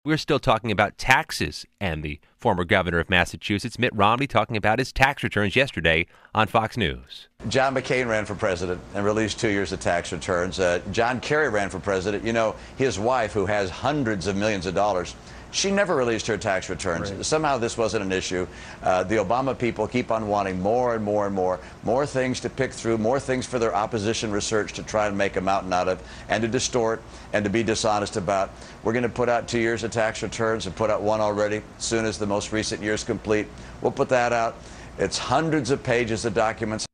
We're still talking about taxes, and the former governor of Massachusetts, Mitt Romney, talking about his tax returns yesterday on Fox News. John McCain ran for president and released 2 years of tax returns. John Kerry ran for president. You know, his wife, who has hundreds of millions of dollars, she never released her tax returns. Right. Somehow this wasn't an issue. The Obama people keep on wanting more and more and more things to pick through, more things for their opposition research to try and make a mountain out of, and to distort and to be dishonest about. We're going to put out 2 years of tax returns and put out one already as soon as the most recent year is complete. We'll put that out. It's hundreds of pages of documents.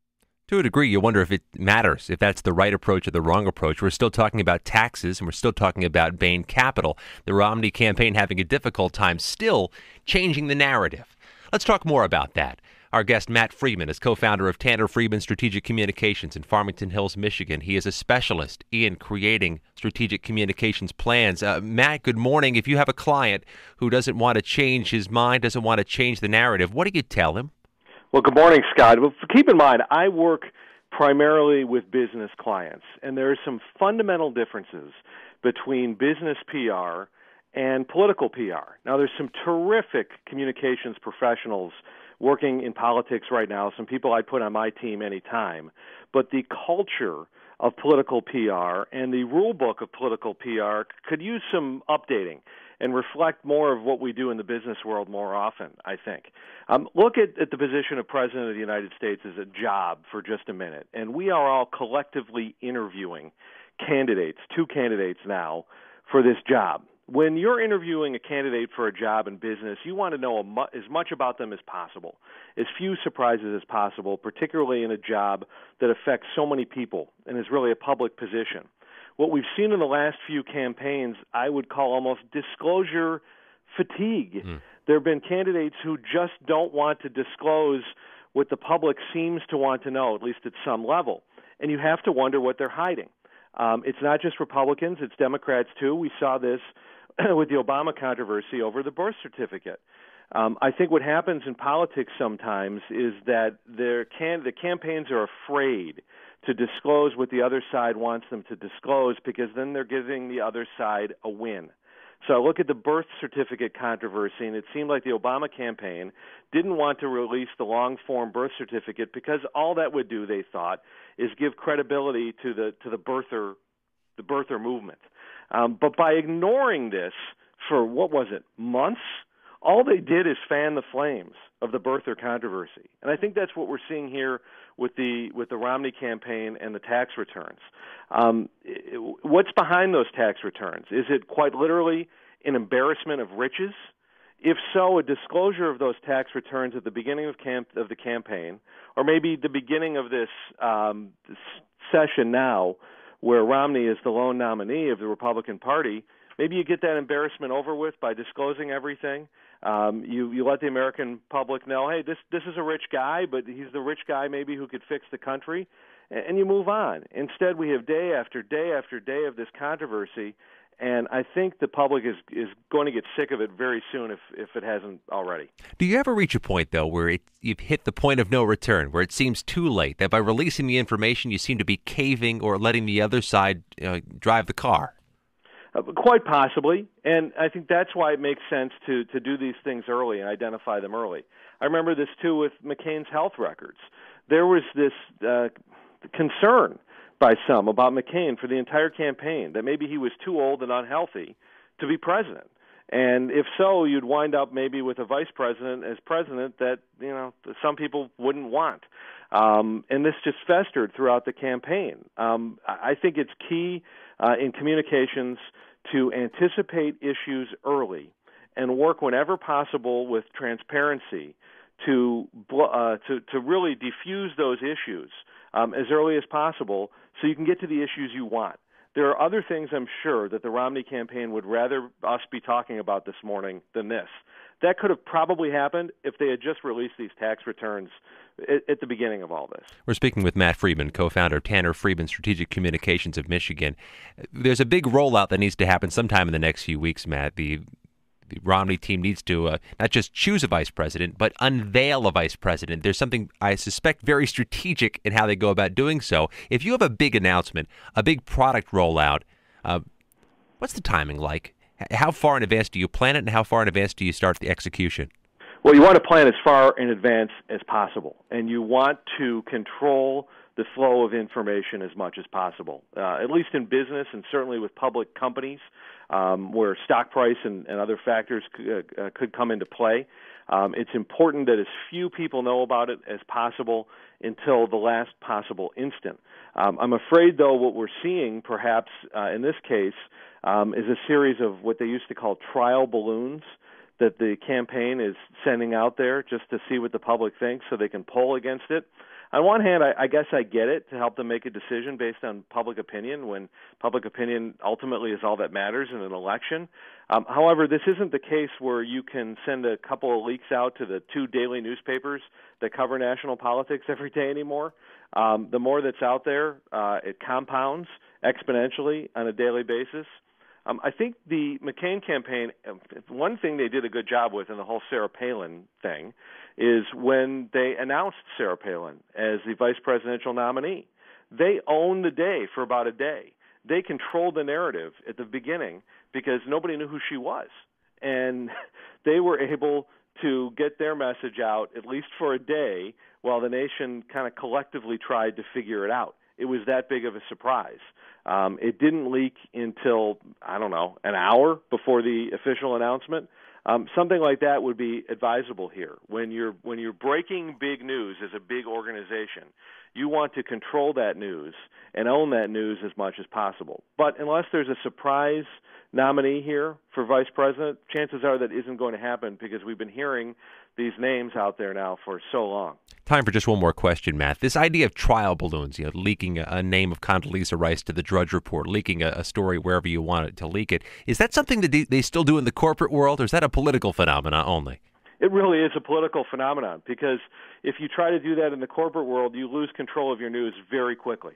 To a degree, you wonder if it matters, if that's the right approach or the wrong approach. We're still talking about taxes, and we're still talking about Bain Capital. The Romney campaign having a difficult time still changing the narrative. Let's talk more about that. Our guest, Matt Friedman, is co-founder of Tanner Friedman Strategic Communications in Farmington Hills, Michigan. He is a specialist in creating strategic communications plans. Matt, good morning. If you have a client who doesn't want to change his mind, doesn't want to change the narrative, what do you tell him? Well, good morning, Scott. Well, keep in mind, I work primarily with business clients, and there are some fundamental differences between business PR and political PR. Now, there's some terrific communications professionals working in politics right now, some people I'd put on my team anytime, but the culture of political PR and the rule book of political PR could use some updating and reflect more of what we do in the business world more often, I think. Look at the position of President of the United States as a job for just a minute. And we are all collectively interviewing candidates, 2 candidates now, for this job. When you're interviewing a candidate for a job in business, you want to know as much about them as possible, as few surprises as possible, particularly in a job that affects so many people and is really a public position. What we've seen in the last few campaigns, I would call almost disclosure fatigue. There have been candidates who just don't want to disclose what the public seems to want to know, at least at some level. And you have to wonder what they're hiding. It's not just Republicans, it's Democrats too. We saw this with the Obama controversy over the birth certificate. I think what happens in politics sometimes is that the campaigns are afraid to disclose what the other side wants them to disclose, because then they're giving the other side a win. So I look at the birth certificate controversy, and it seemed like the Obama campaign didn't want to release the long-form birth certificate because all that would do, they thought, is give credibility to the birther movement. But by ignoring this for, months, all they did is fan the flames of the birther controversy. And I think that's what we're seeing here with the Romney campaign and the tax returns. What's behind those tax returns? Is it quite literally an embarrassment of riches? If so, a disclosure of those tax returns at the beginning of the campaign, or maybe the beginning of this session now, where Romney is the lone nominee of the Republican Party, maybe you get that embarrassment over with by disclosing everything. You let the American public know, hey, this is a rich guy, but he's the rich guy maybe who could fix the country, and you move on. Instead, we have day after day after day of this controversy, and I think the public is going to get sick of it very soon if it hasn't already. Do you ever reach a point, though, where you've hit the point of no return, where it seems too late, that by releasing the information you seem to be caving or letting the other side drive the car? Quite possibly, and I think that's why it makes sense to do these things early and identify them early. I remember this, too, with McCain's health records. There was this concern by some about McCain for the entire campaign, that maybe he was too old and unhealthy to be president. And if so, you'd wind up maybe with a vice president as president that, some people wouldn't want. And this just festered throughout the campaign. I think it's key in communications to anticipate issues early and work whenever possible with transparency to really diffuse those issues as early as possible so you can get to the issues you want. There are other things, I'm sure, that the Romney campaign would rather us be talking about this morning than this. That could have probably happened if they had just released these tax returns at the beginning of all this. We're speaking with Matt Friedman, co-founder of Tanner Friedman Strategic Communications of Michigan. There's a big rollout that needs to happen sometime in the next few weeks, Matt. The Romney team needs to not just choose a vice president, but unveil a vice president. There's something, I suspect, very strategic in how they go about doing so. If you have a big announcement, a big product rollout, what's the timing like? How far in advance do you plan it, and how far in advance do you start the execution? Well, you want to plan as far in advance as possible, and you want to control the flow of information as much as possible, at least in business and certainly with public companies where stock price and other factors could come into play. It's important that as few people know about it as possible until the last possible instant. I'm afraid, though, what we're seeing perhaps in this case is a series of what they used to call trial balloons that the campaign is sending out there just to see what the public thinks so they can poll against it. On one hand, I guess I get it, to help them make a decision based on public opinion when public opinion ultimately is all that matters in an election. However, this isn't the case where you can send a couple of leaks out to the 2 daily newspapers that cover national politics every day anymore. The more that's out there, it compounds exponentially on a daily basis. I think the McCain campaign, one thing they did a good job with in the whole Sarah Palin thing is when they announced Sarah Palin as the vice presidential nominee. They owned the day for about a day. They controlled the narrative at the beginning because nobody knew who she was. And they were able to get their message out, at least for a day, while the nation kind of collectively tried to figure it out. It was that big of a surprise. It didn't leak until, an hour before the official announcement. Something like that would be advisable here. When you're breaking big news as a big organization, you want to control that news and own that news as much as possible. But unless there's a surprise nominee here for vice president, chances are that isn't going to happen because we've been hearing these names out there now for so long. Time for just one more question, Matt. This idea of trial balloons, leaking a name of Condoleezza Rice to the Drudge Report, leaking a story wherever you want it to leak it, is that something that they still do in the corporate world, or is that a political phenomenon only? It really is a political phenomenon because if you try to do that in the corporate world, you lose control of your news very quickly.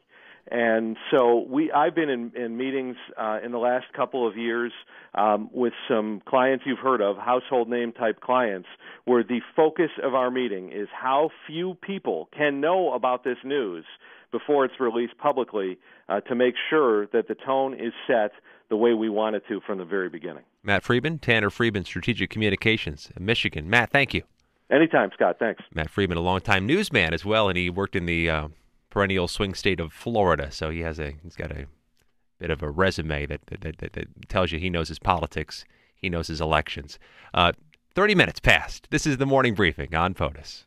And so I've been in meetings in the last couple of years with some clients you've heard of, household name type clients, where the focus of our meeting is how few people can know about this news before it's released publicly to make sure that the tone is set the way we want it to from the very beginning. Matt Friedman, Tanner Friedman, Strategic Communications, Michigan. Matt, thank you. Anytime, Scott. Thanks. Matt Friedman, a longtime newsman as well, and he worked in the perennial swing state of Florida, so he's got a bit of a resume that tells you he knows his politics, he knows his elections. 30 minutes past. This is the morning briefing on POTUS.